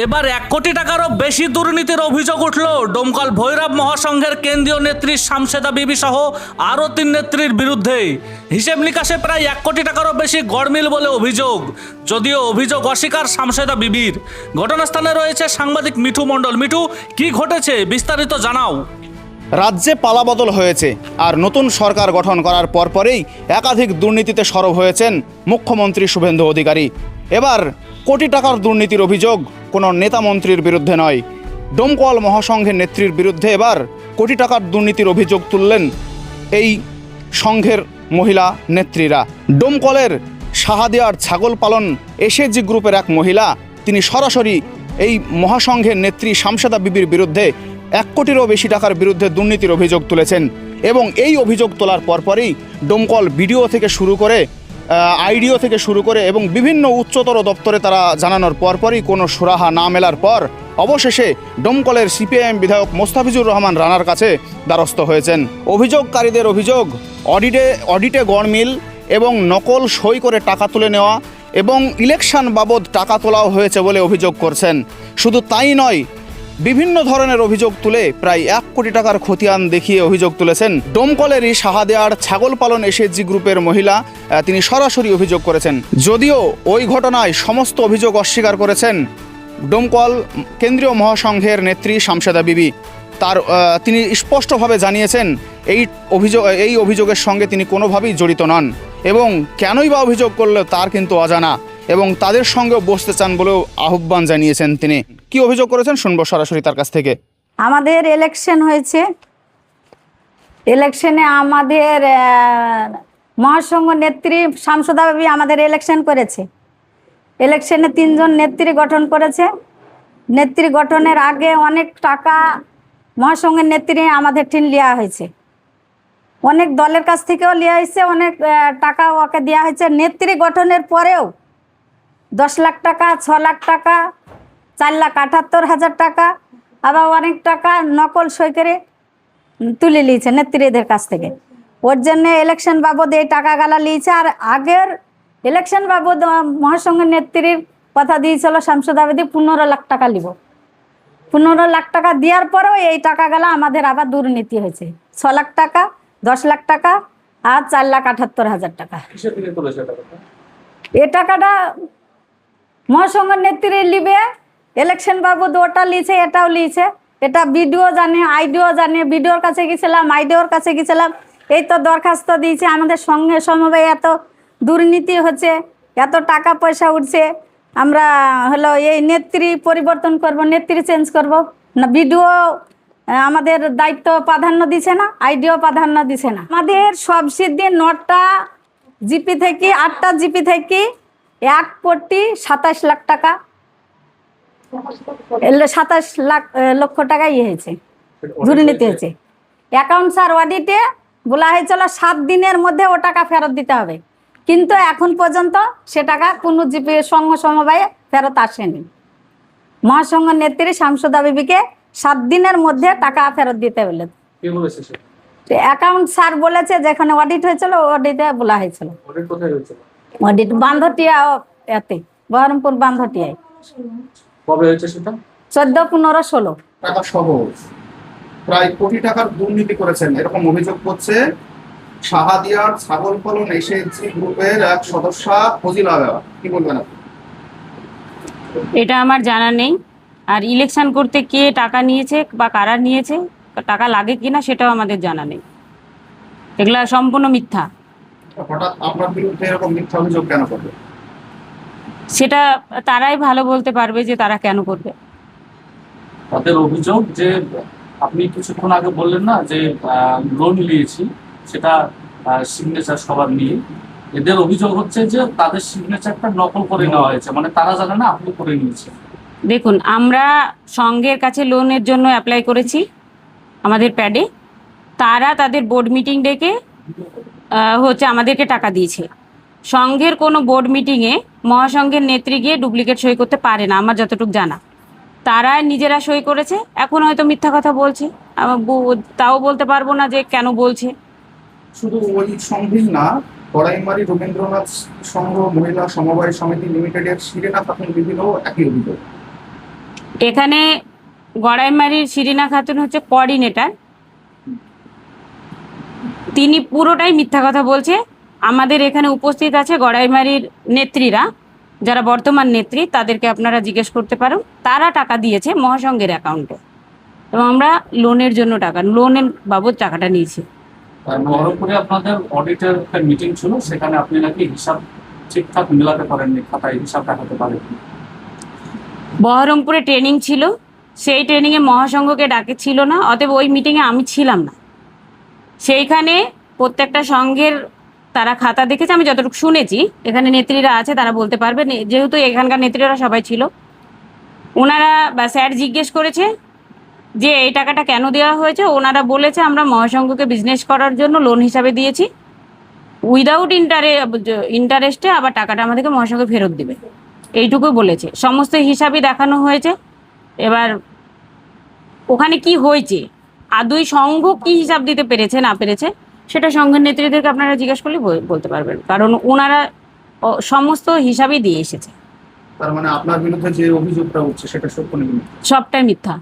এবার 1 কোটি টাকারও বেশি দুর্নীতির অভিযোগ উঠল ডোমকল ভৈরব মহাসংঘের কেন্দ্রীয় নেত্রী শামশেদা বিবি সহ আরও 3 নেত্রীর বিরুদ্ধে। হিসেব নিকাশে প্রায় 1 কোটি টাকারও বেশি গড়মিল বলে অভিযোগ, যদিও অভিযোগ অস্বীকার শামশেদা বিবির। ঘটনাস্থানে রয়েছে সাংবাদিক মিঠু মণ্ডল। মিঠু, কি ঘটেছে বিস্তারিত জানাও। রাজ্যে পালাবদল হয়েছে আর নতুন সরকার গঠন করার পরপরেই একাধিক দুর্নীতিতে সরব হয়েছেন মুখ্যমন্ত্রী শুভেন্দু অধিকারী। এবার কোটি টাকার দুর্নীতির অভিযোগ কোনো নেতা মন্ত্রীর বিরুদ্ধে নয়, ডোমকল মহাসংঘের নেত্রীর বিরুদ্ধে এবার কোটি টাকার দুর্নীতির অভিযোগ তুললেন এই সংঘের মহিলা নেত্রীরা। ডোমকলের শাহাদিয়ার ছাগল পালন এসএজি গ্রুপের এক মহিলা, তিনি সরাসরি এই মহাসংঘের নেত্রী শামশেদা বিবির বিরুদ্ধে 1 কোটিরও বেশি টাকার বিরুদ্ধে দুর্নীতির অভিযোগ তুলেছেন। এবং এই অভিযোগ তোলার পরপরই ডোমকল বিডিও থেকে শুরু করে আইডিও থেকে শুরু করে এবং বিভিন্ন উচ্চতর দপ্তরে তারা জানানোর পরপরই কোনো সুরাহা না মেলার পর অবশেষে ডোমকলের সিপিআইএম বিধায়ক মোস্তাফিজুর রহমান রানার কাছে দ্বারস্থ হয়েছেন। অভিযোগকারীদের অভিযোগ অডিটে গড়মিল এবং নকল সই করে টাকা তুলে নেওয়া এবং ইলেকশন বাবদ টাকা তোলাও হয়েছে বলে অভিযোগ করছেন। শুধু তাই নয়, বিভিন্ন ধরনের অভিযোগ তুলে প্রায় 1 কোটি টাকার খতিয়ান দেখিয়ে অভিযোগ তুলেছেন ডোমকলেরই শাহাদিয়ার ছাগল পালন এসএজি গ্রুপের মহিলা। তিনি সরাসরি অভিযোগ করেছেন, যদিও ওই ঘটনায় সমস্ত অভিযোগ অস্বীকার করেছেন ডোমকল কেন্দ্রীয় মহাসংঘের নেত্রী শামশেদা বিবি। তিনি স্পষ্টভাবে জানিয়েছেন এই অভিযোগের সঙ্গে তিনি কোনোভাবেই জড়িত নন এবং কেনই বা অভিযোগ করল তার কিন্তু অজানা, এবং তাদের সঙ্গেও বসতে চান বলেও আহ্বান জানিয়েছেন তিনি। কি অভিযোগ করেছেন শুনবো সরাসরি তার কাছ থেকে। আমাদের ইলেকশন হয়েছে, ইলেকশনে আমাদের মহাসংঘ নেত্রী শামশেদা বিবি আমাদের ইলেকশন করেছে। ইলেকশনে 3 জন নেত্রী গঠন করেছে। নেত্রী গঠনের আগে অনেক টাকা মহাসংঘের নেত্রী আমাদের টিন নেওয়া হয়েছে, অনেক দলের কাছ থেকেও নেওয়া হয়েছে, অনেক টাকা ওকে দেওয়া হয়েছে। নেত্রী গঠনের পরেও 10 লাখ টাকা, 6 লাখ টাকা, 4,78,000 টাকা, আবার অনেক টাকা নকল সই করে তুলে নিয়েছে নেত্রীদের কাছ থেকে। ওর জন্য ইলেকশন বাবদ এই টাকা গালা নিয়েছে। আর আগের ইলেকশন বাবদ মহাসংঘের নেত্রীর কথা দিয়েছিল শামশেদা বিবি 15 লাখ টাকা নিব। 15 লাখ টাকা দেওয়ার পরেও এই টাকা গালা আমাদের আবার দুর্নীতি হয়েছে। 6 লাখ টাকা, 10 লাখ টাকা আর 4,78,000 টাকা। এই টাকাটা মহাসংঘের নেত্রী লিবে, ইলেকশন বাবদ ওটা লিয়েছে, এটাও লিয়েছে। এটা বিডিও জানে, আইডিও জানে। বিডিওর কাছে গেছিলাম, আইডিওর কাছে গেছিলাম, এই তো দরখাস্ত দিয়েছে। আমাদের সঙ্গে সমবায় এত দুর্নীতি হচ্ছে, এত টাকা পয়সা উঠছে, আমরা হলো এই নেত্রী পরিবর্তন করব, নেত্রী চেঞ্জ করব না। বিডিও আমাদের দায়িত্ব প্রাধান্য দিছে না, আইডিও প্রাধান্য দিছে না। আমাদের সব সিদ্ধি 9টা জিপি থেকে 8টা জিপি থেকে 1 কোটি 27 লাখ টাকা, 27 লক্ষ টাকা হয়েছে, দুর্নীতি হয়েছে। অ্যাকাউন্টস আর অডিটে বলা হয়েছিল 7 দিনের মধ্যে ও টাকা ফেরত দিতে হবে, কিন্তু এখন পর্যন্ত সে টাকা কোনো জিপি সংঘ সমবায়ে ফেরত আসেনি। মহাসংঘ নেত্রী শামশেদা বিবিকে 7 দিনের মধ্যে টাকা ফেরত দিতে বলে অ্যাকাউন্ট স্যার বলেছে, যেখানে অডিট হয়েছিল অডিটে বলা হয়েছিল। অডিট বান্ধটিয়া, এতে বহরমপুর বান্ধটিয়ায়। কবে হয়েছে সেটা? 14, 15, 16 টাকা সহ প্রায় কোটি টাকার দুর্নীতি করেছেন এরকম অভিযোগ করছে শাহাদিয়ার ছাগল পালন এসএজি গ্রুপের এক সদস্য ফজিলা বেগম। কি বলবেন আপনি? এটা আমার জানা নেই। আর ইলেকশন করতে কে টাকা নিয়েছে বা কারা নিয়েছে, টাকা লাগে কিনা সেটাও আমাদের জানা নেই। এগুলা সম্পূর্ণ মিথ্যা। হঠাৎ আপনার বিরুদ্ধে এরকম মিথ্যা অভিযোগ কেন করবে? সেটা তারাই ভালো বলতে পারবে যে তারা কেন করবে। তাদের অভিযোগ যে আপনি কিছুক্ষণ আগে বললেন না যে লোন নিয়েছি, সেটা সিগনেচার সবার নিয়ে। এদের অভিযোগ হচ্ছে যে তাদের সিগনেচারটা নকল করে নেওয়া হয়েছে, মানে তারা জানে না আপনি করে নিয়েছেন। দেখুন, আমরা সংঘের কাছে লোনের জন্য অ্যাপ্লাই করেছি আমাদের প্যাডে। তারা তাদের বোর্ড মিটিং ডেকে আমাদেরকে টাকা দিয়েছে। সংঘের কোনো বোর্ড মিটিংয়ে মহাসংঘের নেত্রী গিয়ে ডুপ্লিকেট সই করতে পারে না, আমার যতটুকু জানা। তারা নিজেরা সই করেছে। এখন হয়তো মিথ্যা কথা বলছে, তাও বলতে পারবো না যে কেন বলছে। শুধু ওই সংঘই না, কড়াইমারি রবীন্দ্রনাথ সংঘ মহিলা সমবায় সমিতি লিমিটেডের শিরেনা খাতুন বিবিরও একই অভিযোগ। এখানে গড়াইমারির শিরিনা খাতুন হচ্ছে কোঅর্ডিনেটর, তিনি পুরোটাই মিথ্যা কথা বলছে। আমাদের এখানে উপস্থিত আছে গড়াইমারির নেত্রীরা, যারা বর্তমান নেত্রী, তাদেরকে আপনারা জিজ্ঞেস করতে পারেন। তারা টাকা দিয়েছে মহাসংঘের অ্যাকাউন্টে এবং আমরা লোনের জন্য লোনের বাবদ টাকাটা নিয়েছি। বহরমপুরে আপনাদের অডিটের একটা মিটিং ছিল, সেখানে আপনি নাকি হিসাব ঠিকঠাক মেলাতে পারেননি, খাতায় হিসাব দেখাতে পারেননি। বহরমপুরে ট্রেনিং ছিল, সেই ট্রেনিংয়ে মহাসংঘকে ডাকেছিল না, অতএব ওই মিটিংয়ে আমি ছিলাম না। সেইখানে প্রত্যেকটা সংঘের তারা খাতা দেখেছে, আমি যতটুকু শুনেছি, এখানে নেত্রীরা আছে তারা বলতে পারবে, যেহেতু এখানকার নেত্রীরা সবাই ছিল। ওনারা বা স্যার জিজ্ঞেস করেছে যে এই টাকাটা কেন দেওয়া হয়েছে, ওনারা বলেছে আমরা মহাসংঘকে বিজনেস করার জন্য লোন হিসাবে দিয়েছি, উইদাউট ইন্টারেস্টে আবার টাকাটা আমাদেরকে মহাসংঘ ফেরত দেবে, এইটুকু বলেছে। সমস্ত হিসাবই দেখানো হয়েছে। এবার ওখানে কি হয়েছে, আদৌ সংঘ কি হিসাব দিতে পেরেছে না পেরেছে, সেটা সংঘের নেত্রীদেরকে আপনারা জিজ্ঞেস করলে বলতে পারবেন, কারণ ওনারা সমস্ত হিসাবই দিয়ে এসেছে। তার মানে আপনার বিরুদ্ধে যে অভিযোগটা উঠছে সেটা সত্য নয়? সবটাই মিথ্যা।